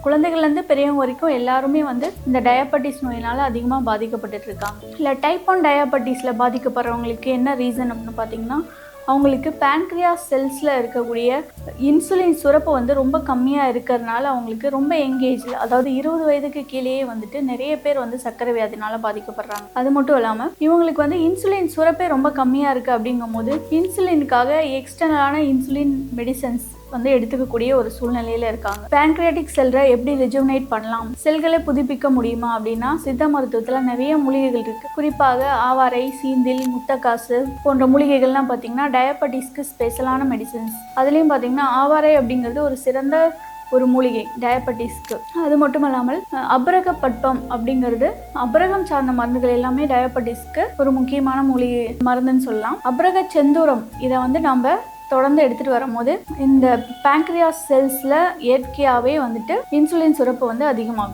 குழந்தைகள்லேருந்து பெரியவங்க வரைக்கும் எல்லாருமே வந்து இந்த டயபெட்டிஸ் நோயினால் அதிகமாக பாதிக்கப்பட்டுட்டு இருக்காங்க. இல்லை டைப் 1 டயபெட்டிஸில் பாதிக்கப்படுறவங்களுக்கு என்ன ரீசன் அப்படின்னு பார்த்தீங்கன்னா, அவங்களுக்கு பேன்க்ரியாஸ் செல்ஸில் இருக்கக்கூடிய இன்சுலின் சுரப்பு வந்து ரொம்ப கம்மியாக இருக்கிறதுனால அவங்களுக்கு ரொம்ப எங்கேஜில், அதாவது 20 வயதுக்கு கீழேயே வந்துட்டு நிறைய பேர் வந்து சர்க்கரை வியாதினால பாதிக்கப்படுறாங்க. அது மட்டும் இல்லாமல் இவங்களுக்கு வந்து இன்சுலின் சுரப்பே ரொம்ப கம்மியாக இருக்குது. அப்படிங்கும் போது இன்சுலினுக்காக எக்ஸ்டர்னலான இன்சுலின் மெடிசன்ஸ் வந்து எடுத்துக்கக்கூடிய ஒரு சூழ்நிலையில இருக்காங்க. பேன்க்ரியாட்டிக் செல்லை எப்படி ரெஜுவனேட் பண்ணலாம், செல்களை புதுப்பிக்க முடியுமா அப்படின்னா, சித்த மருத்துவத்துல நிறைய மூலிகைகள் இருக்கு. குறிப்பாக ஆவாரை, சீந்தில், முத்தக்காசு போன்ற மூலிகைகள்லாம் பார்த்தீங்கன்னா டயபெட்டிஸ்க்கு ஸ்பெஷலான மெடிசன்ஸ். அதுலேயும் பார்த்தீங்கன்னா ஆவாரை அப்படிங்கிறது ஒரு சிறந்த ஒரு மூலிகை டயபெட்டிஸ்க்கு. அது மட்டும் இல்லாமல் அபரக பட்பம் அப்படிங்கிறது அபரகம் சார்ந்த மருந்துகள் எல்லாமே டயபெட்டிஸ்க்கு ஒரு முக்கியமான மூலிகை மருந்துன்னு சொல்லலாம். அபரக செந்தூரம் இதை வந்து நம்ம தொடர்ந்து எடுத்துகிட்டு வரும்போது இந்த பேன்க்ரியாஸ் செல்ஸில் இயற்கையாகவே வந்துட்டு இன்சுலின் சுரப்பு வந்து அதிகமாகும்.